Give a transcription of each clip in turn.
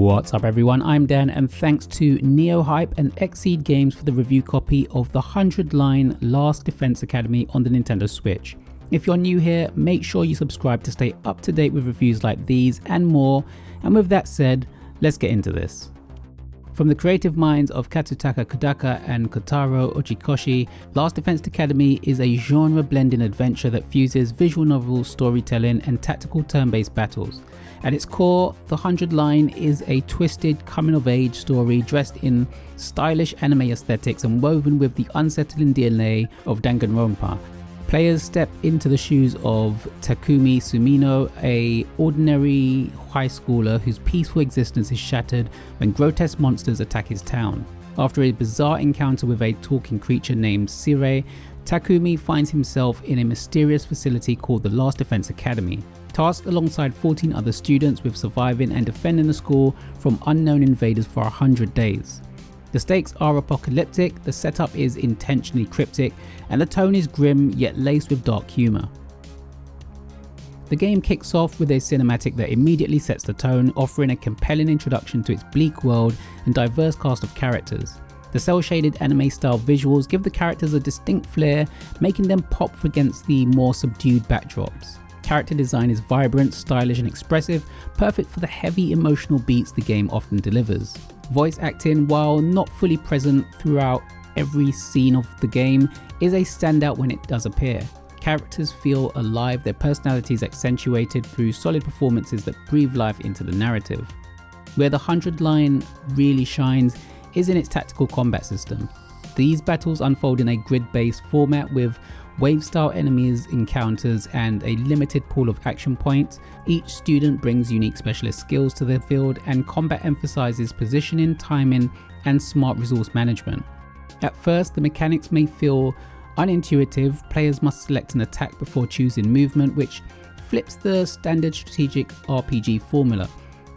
What's up everyone, I'm Dan and thanks to NeoHype and Xseed Games for the review copy of the 100-line Last Defense Academy on the Nintendo Switch. If you're new here, make sure you subscribe to stay up to date with reviews like these and more, and with that said, let's get into this. From the creative minds of Katsutaka Kodaka and Kotaro Ochikoshi, Last Defense Academy is a genre-blending adventure that fuses visual novel storytelling and tactical turn-based battles. At its core, the 100-line is a twisted coming-of-age story dressed in stylish anime aesthetics and woven with the unsettling DNA of Danganronpa. Players step into the shoes of Takumi Sumino, a ordinary high schooler whose peaceful existence is shattered when grotesque monsters attack his town. After a bizarre encounter with a talking creature named Sire, Takumi finds himself in a mysterious facility called the Last Defense Academy, tasked alongside 14 other students with surviving and defending the school from unknown invaders for 100 days. The stakes are apocalyptic, the setup is intentionally cryptic, and the tone is grim yet laced with dark humour. The game kicks off with a cinematic that immediately sets the tone, offering a compelling introduction to its bleak world and diverse cast of characters. The cel-shaded anime-style visuals give the characters a distinct flair, making them pop against the more subdued backdrops. Character design is vibrant, stylish and expressive, perfect for the heavy emotional beats the game often delivers. Voice acting, while not fully present throughout every scene of the game, is a standout when it does appear. Characters feel alive, their personalities accentuated through solid performances that breathe life into the narrative. Where the 100-line really shines is in its tactical combat system. These battles unfold in a grid-based format with wave-style enemies encounters and a limited pool of action points. Each student brings unique specialist skills to their field, and combat emphasizes positioning, timing, and smart resource management. At first, the mechanics may feel unintuitive. Players must select an attack before choosing movement, which flips the standard strategic RPG formula.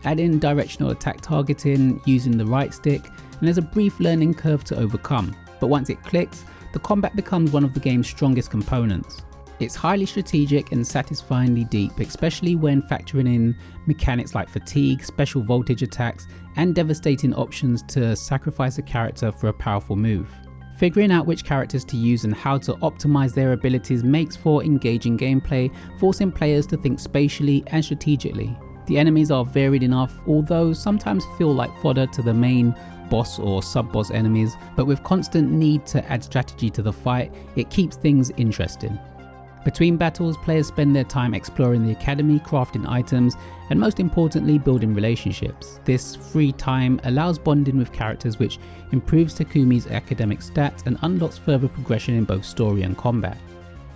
Add in directional attack targeting using the right stick, and there's a brief learning curve to overcome. But once it clicks, the combat becomes one of the game's strongest components. It's highly strategic and satisfyingly deep, especially when factoring in mechanics like fatigue, special voltage attacks, and devastating options to sacrifice a character for a powerful move. Figuring out which characters to use and how to optimize their abilities makes for engaging gameplay, forcing players to think spatially and strategically. The enemies are varied enough, although sometimes feel like fodder to the main boss or sub-boss enemies, but with constant need to add strategy to the fight, it keeps things interesting. Between battles, players spend their time exploring the academy, crafting items, and most importantly, building relationships. This free time allows bonding with characters, which improves Takumi's academic stats and unlocks further progression in both story and combat.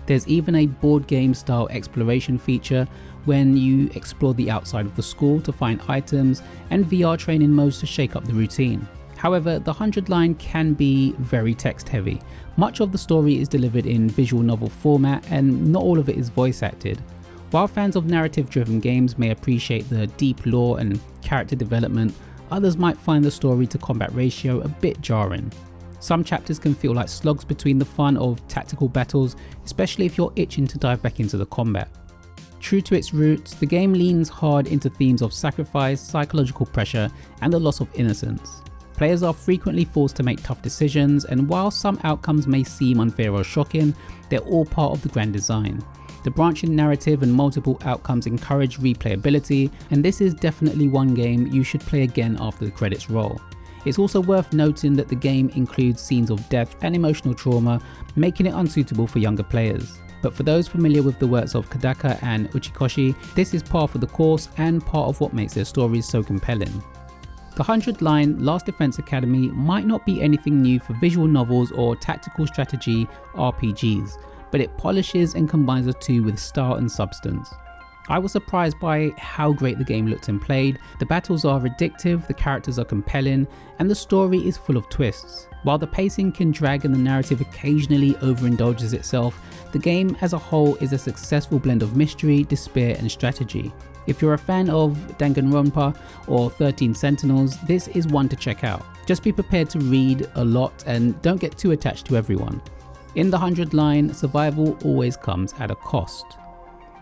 There's even a board game style exploration feature when you explore the outside of the school to find items, and VR training modes to shake up the routine. However, the 100-line can be very text heavy. Much of the story is delivered in visual novel format and not all of it is voice acted. While fans of narrative driven games may appreciate the deep lore and character development, others might find the story to combat ratio a bit jarring. Some chapters can feel like slugs between the fun of tactical battles, especially if you're itching to dive back into the combat. True to its roots, the game leans hard into themes of sacrifice, psychological pressure, and the loss of innocence. Players are frequently forced to make tough decisions, and while some outcomes may seem unfair or shocking, they're all part of the grand design. The branching narrative and multiple outcomes encourage replayability, and this is definitely one game you should play again after the credits roll. It's also worth noting that the game includes scenes of death and emotional trauma, making it unsuitable for younger players. But for those familiar with the works of Kodaka and Uchikoshi, this is par for the course and part of what makes their stories so compelling. The 100-line Last Defense Academy might not be anything new for visual novels or tactical strategy RPGs, but it polishes and combines the two with style and substance. I was surprised by how great the game looked and played. The battles are addictive, the characters are compelling, and the story is full of twists. While the pacing can drag and the narrative occasionally overindulges itself, the game as a whole is a successful blend of mystery, despair, and strategy. If you're a fan of Danganronpa or 13 Sentinels, this is one to check out. Just be prepared to read a lot and don't get too attached to everyone. In the 100-line, survival always comes at a cost.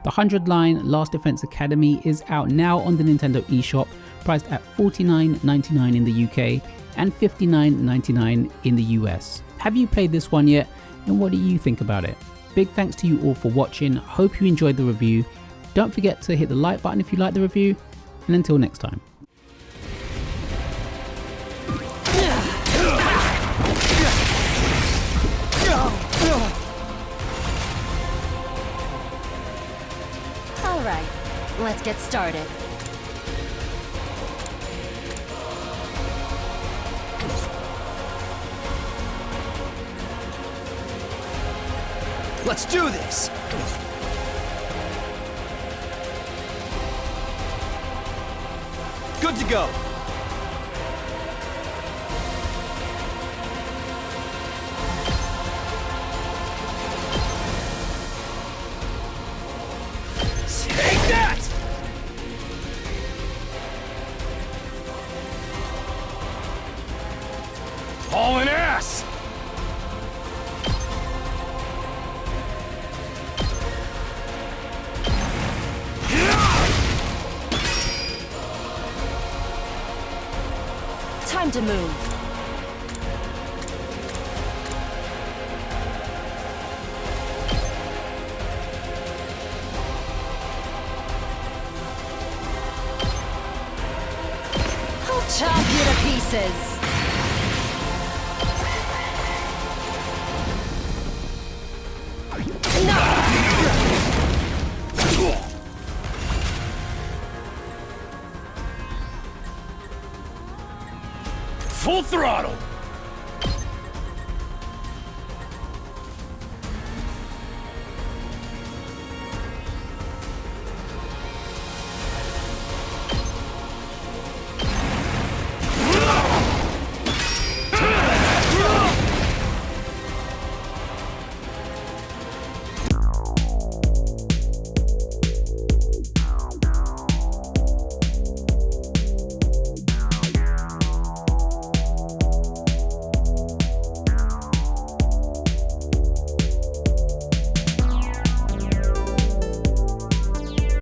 The 100 line Last Defense Academy is out now on the Nintendo eShop, priced at $49.99 in the UK and $59.99 in the US. Have you played this one yet, and what do you think about it? Big thanks to you all for watching. Hope you enjoyed the review. Don't forget to hit the like button if you like the review, and until next time. All right, let's get started. Let's do this! Good to go! Take that! Hauling ass! Time to move. I'll chop you to pieces. Full throttle!